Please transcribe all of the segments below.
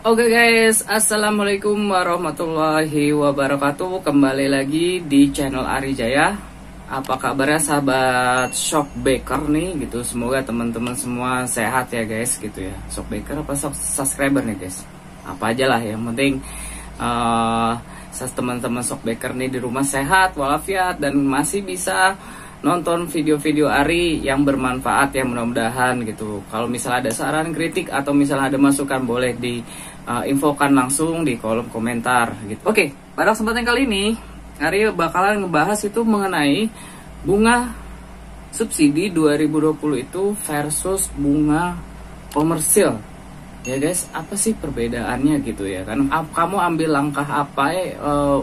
Oke guys, assalamualaikum warahmatullahi wabarakatuh. Kembali lagi di channel Ari Jaya. Apa kabarnya sahabat Shockbaker nih gitu. Semoga teman-teman semua sehat ya guys gitu ya. Shockbaker apa subscriber nih guys, apa aja lah, yang penting teman-teman Shockbaker nih di rumah sehat walafiat dan masih bisa nonton video-video Ari yang bermanfaat ya, mudah-mudahan gitu. Kalau misalnya ada saran, kritik, atau misalnya ada masukan, boleh diinfokan langsung di kolom komentar gitu. Oke, pada kesempatan kali ini Ari bakalan ngebahas itu mengenai bunga subsidi 2020 itu versus bunga komersil. Ya guys, apa sih perbedaannya gitu ya kan? Kamu ambil langkah apa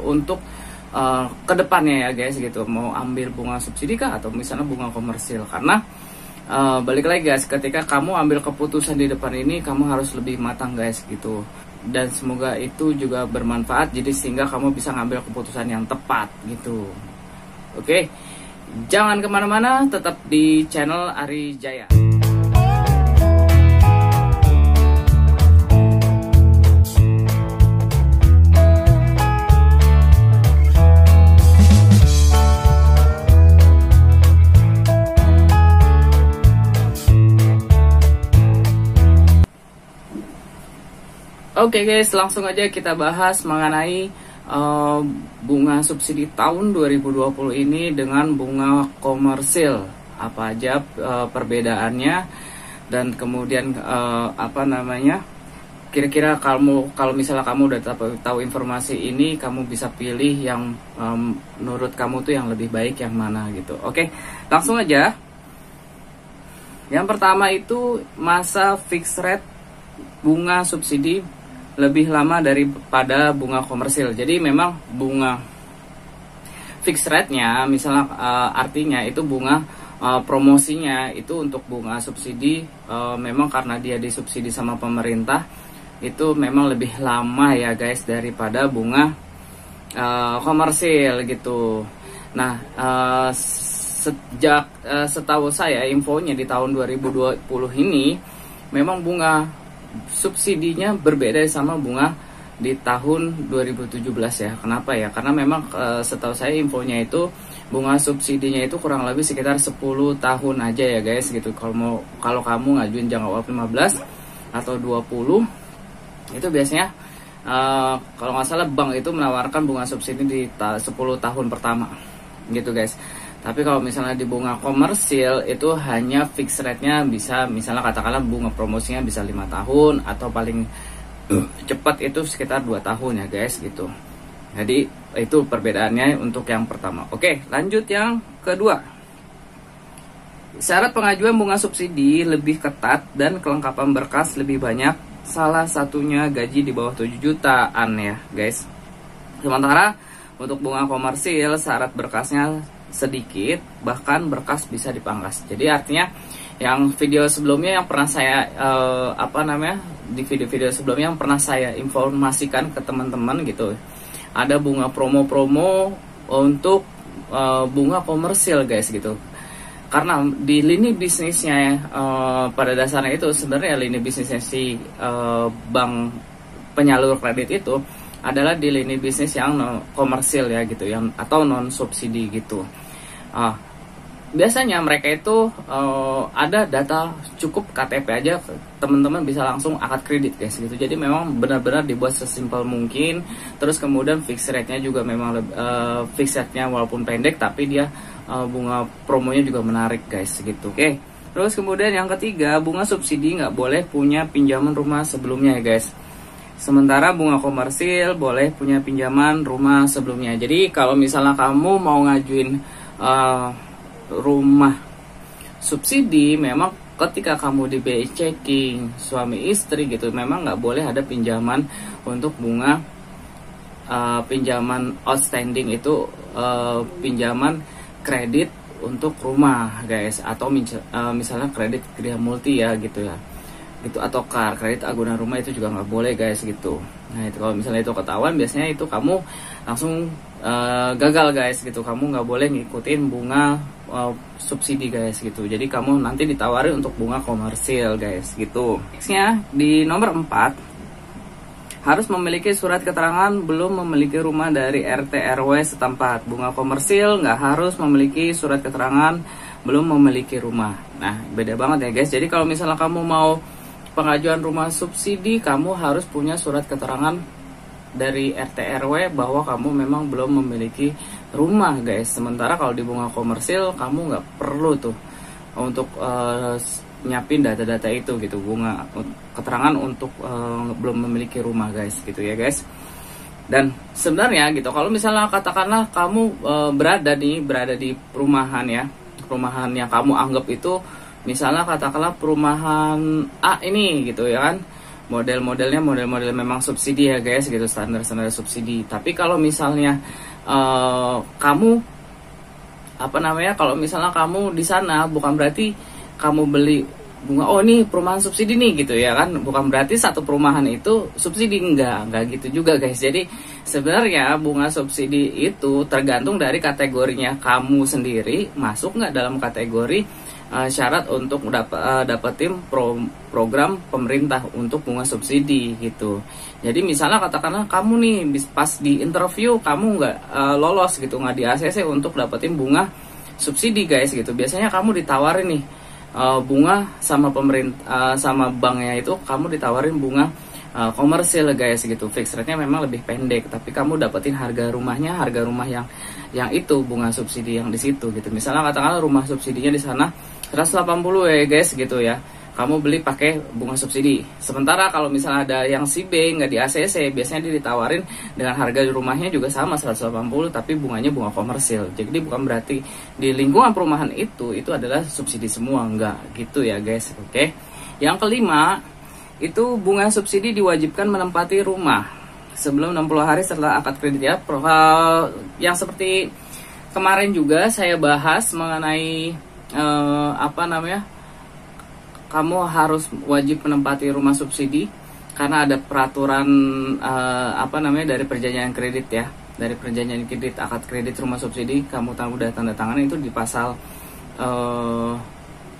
untuk kedepannya ya guys gitu, mau ambil bunga subsidi kah atau misalnya bunga komersil? Karena balik lagi guys, ketika kamu ambil keputusan di depan ini, kamu harus lebih matang guys gitu, dan semoga itu juga bermanfaat, jadi sehingga kamu bisa ngambil keputusan yang tepat gitu. Oke, jangan kemana-mana, tetap di channel Ari Jaya. Oke guys, langsung aja kita bahas mengenai bunga subsidi tahun 2020 ini dengan bunga komersil. Apa aja perbedaannya, dan kemudian kira-kira kalau misalnya kamu udah tahu informasi ini, kamu bisa pilih yang menurut kamu tuh yang lebih baik yang mana gitu. Oke, langsung aja. Yang pertama itu masa fixed rate bunga subsidi lebih lama daripada bunga komersil. Jadi memang bunga fixed rate-nya misalnya artinya itu bunga promosinya itu untuk bunga subsidi, memang karena dia disubsidi sama pemerintah, itu memang lebih lama ya guys daripada bunga komersil gitu. Nah, setahu saya infonya di tahun 2020 ini memang bunga subsidinya berbeda sama bunga di tahun 2017 ya. Kenapa ya? Karena memang setahu saya infonya itu bunga subsidinya itu kurang lebih sekitar 10 tahun aja ya guys gitu. Kalau kamu ngajuin jangka waktu 15 atau 20, itu biasanya kalau nggak salah bank itu menawarkan bunga subsidi di 10 tahun pertama gitu guys. Tapi kalau misalnya di bunga komersil itu hanya fixed rate-nya bisa, misalnya katakanlah bunga promosinya bisa 5 tahun atau paling cepat itu sekitar 2 tahun ya guys gitu. Jadi itu perbedaannya untuk yang pertama. Oke, lanjut yang kedua. Syarat pengajuan bunga subsidi lebih ketat dan kelengkapan berkas lebih banyak. Salah satunya gaji di bawah 7 jutaan ya guys. Sementara untuk bunga komersil syarat berkasnya sedikit, bahkan berkas bisa dipangkas. Jadi artinya yang video sebelumnya yang pernah saya di video-video sebelumnya yang pernah saya informasikan ke teman-teman gitu, ada bunga promo-promo untuk bunga komersil guys gitu. Karena di lini bisnisnya pada dasarnya itu sebenarnya lini bisnisnya si bank penyalur kredit itu adalah di lini bisnis yang komersil ya gitu, yang atau non subsidi gitu. Biasanya mereka itu ada data cukup KTP aja, teman-teman bisa langsung akad kredit guys gitu. Jadi memang benar-benar dibuat sesimpel mungkin. Terus kemudian fixed rate-nya juga memang fixed rate-nya walaupun pendek, tapi dia bunga promonya juga menarik guys gitu. Oke. Terus kemudian yang ketiga, bunga subsidi nggak boleh punya pinjaman rumah sebelumnya ya guys. Sementara bunga komersil boleh punya pinjaman rumah sebelumnya. Jadi kalau misalnya kamu mau ngajuin rumah subsidi, memang ketika kamu di BI checking suami istri gitu, memang nggak boleh ada pinjaman untuk bunga pinjaman outstanding itu, pinjaman kredit untuk rumah guys, atau misalnya kredit Gria Multi ya gitu ya gitu, atau kredit agunan rumah itu juga nggak boleh guys gitu. Nah itu kalau misalnya itu ketahuan, biasanya itu kamu langsung gagal guys gitu. Kamu nggak boleh ngikutin bunga subsidi guys gitu. Jadi kamu nanti ditawari untuk bunga komersil guys gitu. Nextnya di nomor 4, harus memiliki surat keterangan belum memiliki rumah dari RT RW setempat. Bunga komersil nggak harus memiliki surat keterangan belum memiliki rumah. Nah, beda banget ya guys. Jadi kalau misalnya kamu mau pengajuan rumah subsidi, kamu harus punya surat keterangan dari RT RW bahwa kamu memang belum memiliki rumah guys. Sementara kalau di bunga komersil kamu nggak perlu tuh untuk nyiapin data-data itu gitu, bunga keterangan untuk belum memiliki rumah guys, gitu ya guys. Dan sebenarnya gitu, kalau misalnya katakanlah kamu berada di perumahan ya, perumahan yang kamu anggap itu misalnya katakanlah perumahan A ini gitu ya kan, model-modelnya model-model memang subsidi ya guys gitu, standar-standar subsidi. Tapi kalau misalnya kamu kalau misalnya kamu di sana, bukan berarti kamu beli bunga, oh ini perumahan subsidi nih gitu ya kan, bukan berarti satu perumahan itu subsidi, enggak gitu juga guys. Jadi sebenarnya bunga subsidi itu tergantung dari kategorinya kamu sendiri, masuk nggak dalam kategori syarat untuk dapetin program pemerintah untuk bunga subsidi gitu. Jadi misalnya katakanlah kamu nih pas di interview kamu nggak lolos gitu, nggak di ACC untuk dapetin bunga subsidi guys gitu. Biasanya kamu ditawarin nih bunga sama pemerintah sama banknya itu, kamu ditawarin bunga komersil guys gitu. Fix rate-nya memang lebih pendek, tapi kamu dapetin harga rumah yang itu bunga subsidi yang di situ gitu. Misalnya katakanlah rumah subsidinya di sana 180 ya guys gitu ya, kamu beli pakai bunga subsidi. Sementara kalau misalnya ada yang si B nggak di ACC, biasanya dia ditawarin dengan harga rumahnya juga sama 180, tapi bunganya bunga komersil. Jadi bukan berarti di lingkungan perumahan itu adalah subsidi semua, enggak gitu ya guys. Oke. Yang kelima, itu bunga subsidi diwajibkan menempati rumah sebelum 60 hari setelah akad kredit ya. Yang seperti kemarin juga saya bahas mengenai kamu harus wajib menempati rumah subsidi karena ada peraturan dari perjanjian kredit ya, dari perjanjian kredit, akad kredit rumah subsidi, kamu udah tanda tangan itu di pasal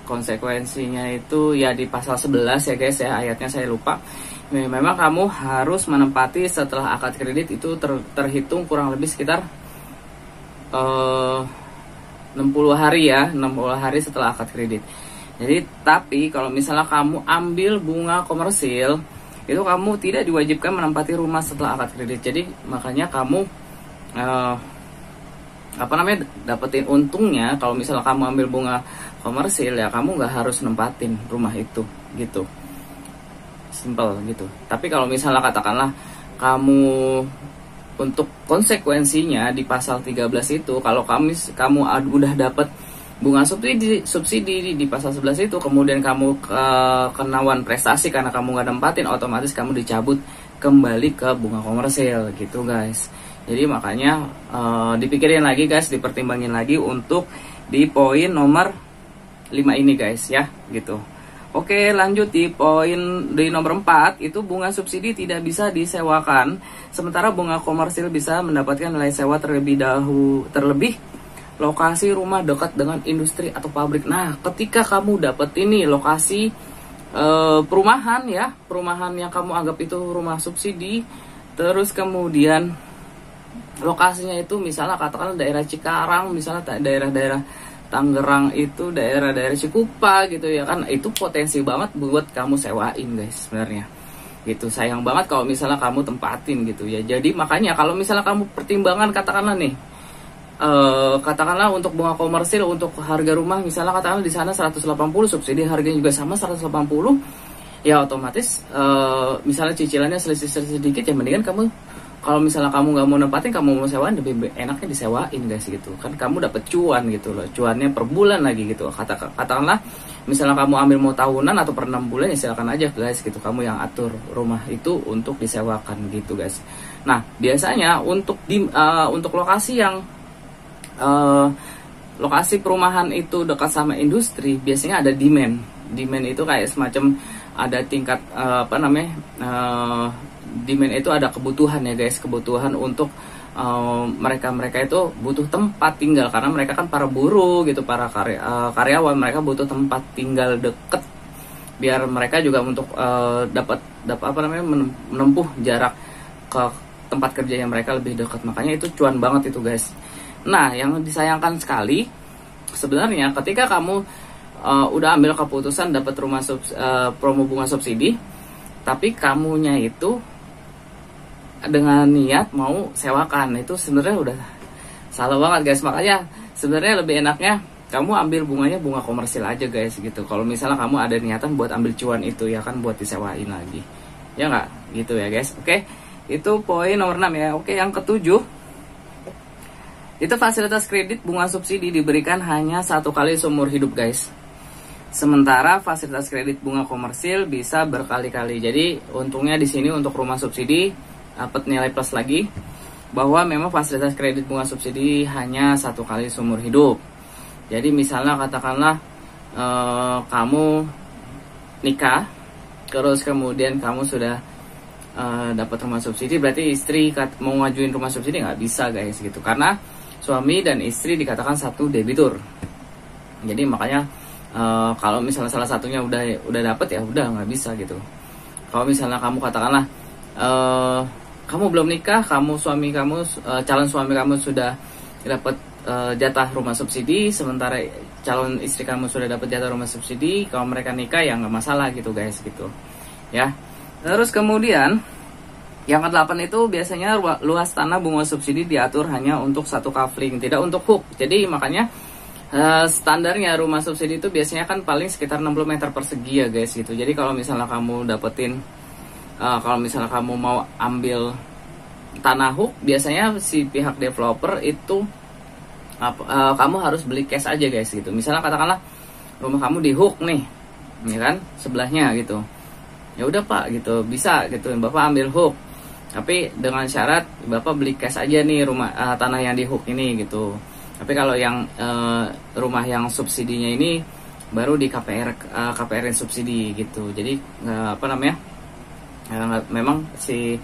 konsekuensinya itu ya di pasal 11 ya guys ya, ayatnya saya lupa. Memang kamu harus menempati setelah akad kredit itu terhitung kurang lebih sekitar 60 hari ya, 60 hari setelah akad kredit. Jadi tapi kalau misalnya kamu ambil bunga komersil, itu kamu tidak diwajibkan menempati rumah setelah akad kredit. Jadi makanya kamu dapetin untungnya kalau misalnya kamu ambil bunga komersil ya, kamu nggak harus nempatin rumah itu gitu. Simple gitu. Tapi kalau misalnya katakanlah kamu untuk konsekuensinya di pasal 13 itu, kalau kamu udah dapat bunga subsidi di pasal 11 itu, kemudian kamu kenawan prestasi karena kamu nggak nempatin, otomatis kamu dicabut kembali ke bunga komersil gitu guys. Jadi makanya dipikirin lagi guys, dipertimbangin lagi untuk di poin nomor 5 ini guys ya gitu. Oke, lanjut di poin di nomor 4, itu bunga subsidi tidak bisa disewakan, sementara bunga komersil bisa mendapatkan nilai sewa terlebih lokasi rumah dekat dengan industri atau pabrik. Nah, ketika kamu dapat ini lokasi perumahan yang kamu anggap itu rumah subsidi, terus kemudian lokasinya itu misalnya katakanlah daerah Cikarang, misalnya daerah-daerah Tangerang itu, daerah-daerah Cikupa gitu ya kan, itu potensi banget buat kamu sewain guys sebenarnya gitu. Sayang banget kalau misalnya kamu tempatin gitu ya. Jadi makanya kalau misalnya kamu pertimbangan katakanlah nih katakanlah untuk bunga komersil untuk harga rumah misalnya katakanlah di sana 180, subsidi harganya juga sama 180, ya otomatis misalnya cicilannya selisih sedikit, ya mendingan kamu, kalau misalnya kamu nggak mau nempatin, kamu mau sewain, lebih enaknya disewain guys gitu kan, kamu dapet cuan gitu loh, cuannya per bulan lagi gitu. Katakanlah misalnya kamu ambil mau tahunan atau per 6 bulan, ya silakan aja guys gitu, kamu yang atur rumah itu untuk disewakan gitu guys. Nah biasanya untuk lokasi yang lokasi perumahan itu dekat sama industri, biasanya ada demand itu kayak semacam ada tingkat demand itu ada kebutuhan ya guys, kebutuhan untuk mereka itu butuh tempat tinggal, karena mereka kan para buruh gitu, para karyawan, mereka butuh tempat tinggal deket biar mereka juga untuk dapat menempuh jarak ke tempat kerja yang mereka lebih dekat. Makanya itu cuan banget itu guys. Nah, yang disayangkan sekali sebenarnya ketika kamu udah ambil keputusan dapat promo bunga subsidi, tapi kamunya itu dengan niat mau sewakan, itu sebenarnya udah salah banget guys. Makanya sebenarnya lebih enaknya kamu ambil bunganya bunga komersil aja guys gitu. Kalau misalnya kamu ada niatan buat ambil cuan itu ya kan, buat disewain lagi, ya nggak gitu ya guys. Oke, itu poin nomor 6 ya. Oke, yang ketujuh itu fasilitas kredit bunga subsidi diberikan hanya 1 kali seumur hidup guys. Sementara fasilitas kredit bunga komersil bisa berkali-kali. Jadi untungnya di sini untuk rumah subsidi dapat nilai plus lagi, bahwa memang fasilitas kredit bunga subsidi hanya 1 kali seumur hidup. Jadi misalnya katakanlah kamu nikah, terus kemudian kamu sudah dapat rumah subsidi, berarti istri mau ngajuin rumah subsidi nggak bisa guys gitu, karena suami dan istri dikatakan satu debitur. Jadi makanya kalau misalnya salah satunya udah dapet ya udah nggak bisa gitu. Kalau misalnya kamu katakanlah kamu belum nikah, calon suami kamu sudah dapat jatah rumah subsidi, sementara calon istri kamu sudah dapat jatah rumah subsidi, kalau mereka nikah ya nggak masalah gitu guys gitu ya. Terus kemudian yang ke-8 itu biasanya luas tanah bunga subsidi diatur hanya untuk 1 kafling, tidak untuk hook. Jadi makanya standarnya rumah subsidi itu biasanya kan paling sekitar 60 meter persegi ya guys gitu. Jadi kalau misalnya kamu kalau misalnya kamu mau ambil tanah hook, biasanya si pihak developer itu kamu harus beli cash aja guys gitu. Misalnya katakanlah rumah kamu di hook nih, ya kan, sebelahnya gitu. Ya udah Pak gitu, bisa gitu, Bapak ambil hook. Tapi dengan syarat Bapak beli cash aja nih tanah yang di hook ini gitu. Tapi kalau yang rumah yang subsidinya ini baru di KPR subsidi gitu. Jadi memang si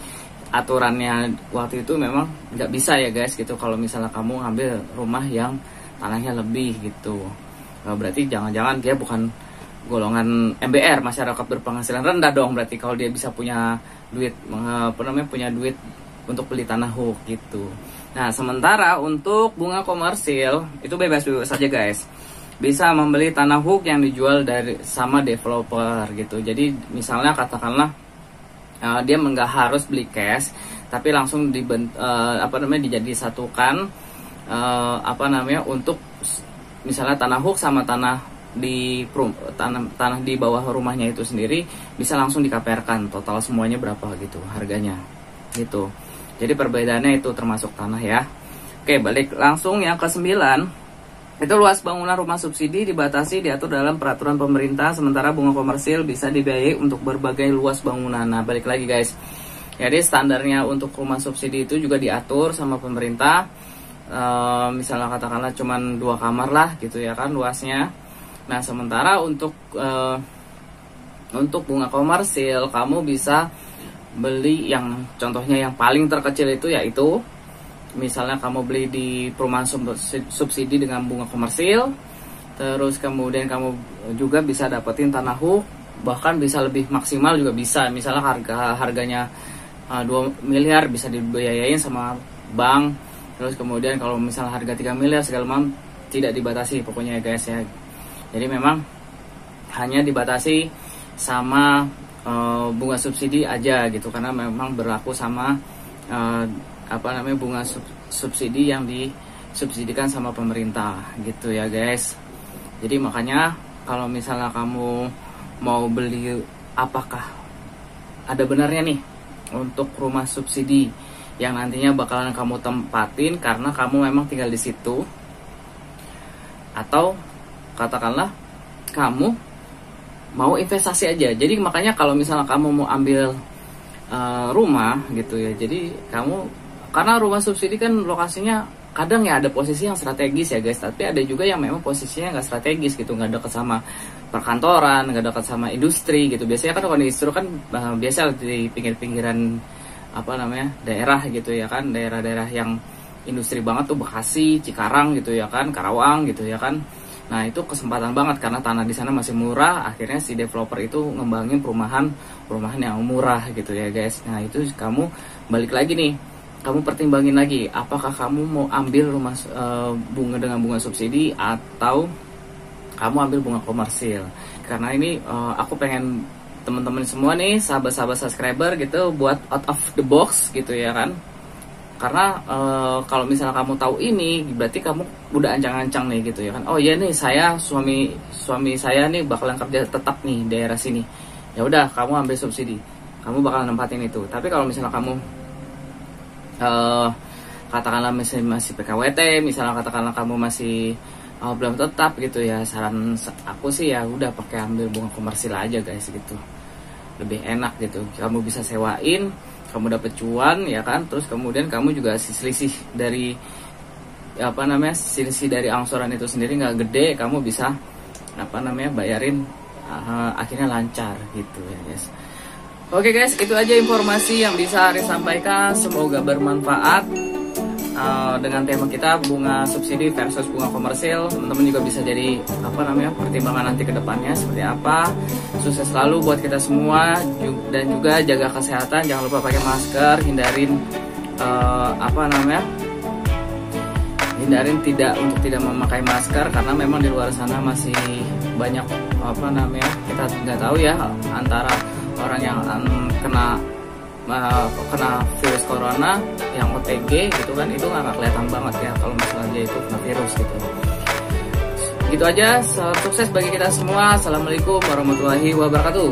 aturannya waktu itu memang nggak bisa ya guys gitu. Kalau misalnya kamu ngambil rumah yang tanahnya lebih gitu, berarti jangan-jangan dia bukan golongan MBR, masyarakat berpenghasilan rendah dong. Berarti kalau dia bisa punya duit punya duit untuk beli tanah hook gitu. Nah, sementara untuk bunga komersil itu bebas-bebas saja guys. Bisa membeli tanah hook yang dijual sama developer gitu. Jadi misalnya katakanlah dia nggak harus beli cash, tapi langsung dijadi satukan untuk misalnya tanah hook sama tanah di bawah rumahnya itu sendiri, bisa langsung dikaperkan total semuanya berapa gitu harganya gitu. Jadi perbedaannya itu termasuk tanah ya. Oke, balik langsung yang ke-9. Itu luas bangunan rumah subsidi dibatasi diatur dalam peraturan pemerintah, sementara bunga komersil bisa dibiayai untuk berbagai luas bangunan. Nah, balik lagi guys. Jadi standarnya untuk rumah subsidi itu juga diatur sama pemerintah. Misalnya katakanlah cuman 2 kamar lah gitu ya kan luasnya. Nah, sementara untuk bunga komersil kamu bisa beli yang contohnya yang paling terkecil itu yaitu misalnya kamu beli di perumahan subsidi dengan bunga komersil, terus kemudian kamu juga bisa dapetin tanah hook, bahkan bisa lebih maksimal juga bisa. Misalnya harganya 2 miliar bisa dibiayain sama bank. Terus kemudian kalau misalnya harga 3 miliar segala macam tidak dibatasi pokoknya ya guys ya. Jadi memang hanya dibatasi sama bunga subsidi aja gitu, karena memang berlaku sama bunga subsidi yang disubsidikan sama pemerintah gitu ya guys. Jadi makanya kalau misalnya kamu mau beli, apakah ada benarnya nih untuk rumah subsidi yang nantinya bakalan kamu tempatin karena kamu memang tinggal di situ, atau katakanlah kamu mau investasi aja. Jadi makanya kalau misalnya kamu mau ambil rumah gitu ya, jadi karena rumah subsidi kan lokasinya kadang ya ada posisi yang strategis ya guys, tapi ada juga yang memang posisinya nggak strategis gitu, nggak dekat sama perkantoran, nggak dekat sama industri gitu. Biasanya kan kalau industri kan biasa di pinggir-pinggiran daerah gitu ya kan, daerah-daerah yang industri banget tuh Bekasi, Cikarang gitu ya kan, Karawang gitu ya kan. Nah itu kesempatan banget karena tanah di sana masih murah. Akhirnya si developer itu ngembangin perumahan yang murah gitu ya guys. Nah itu kamu balik lagi nih, kamu pertimbangin lagi apakah kamu mau ambil rumah bunga dengan bunga subsidi atau kamu ambil bunga komersil. Karena ini aku pengen teman-teman semua nih, sahabat-sahabat subscriber gitu, buat out of the box gitu ya kan. Karena kalau misalnya kamu tahu ini, berarti kamu udah ancang-ancang nih gitu ya kan. Oh iya nih, suami saya nih bakalan kerja tetap nih di daerah sini. Ya udah, kamu ambil subsidi, kamu bakalan nempatin itu. Tapi kalau misalnya kamu katakanlah masih PKWT, misalnya katakanlah kamu masih belum tetap gitu ya, saran aku sih ya udah pakai ambil bunga komersil aja guys gitu, lebih enak gitu. Kamu bisa sewain, kamu dapet cuan ya kan, terus kemudian kamu juga selisih dari selisih dari angsuran itu sendiri nggak gede, kamu bisa bayarin akhirnya lancar gitu ya guys. Oke guys, itu aja informasi yang bisa Ari sampaikan, semoga bermanfaat. Dengan tema kita bunga subsidi versus bunga komersil, teman-teman juga bisa jadi pertimbangan nanti ke depannya seperti apa. Sukses selalu buat kita semua, dan juga jaga kesehatan, jangan lupa pakai masker, hindarin untuk tidak memakai masker, karena memang di luar sana masih banyak kita nggak tahu ya, antara orang yang kena virus corona yang OTG gitu kan, itu nggak kelihatan banget ya kalau misalnya dia itu kena virus gitu. Gitu aja, sukses bagi kita semua. Assalamualaikum warahmatullahi wabarakatuh.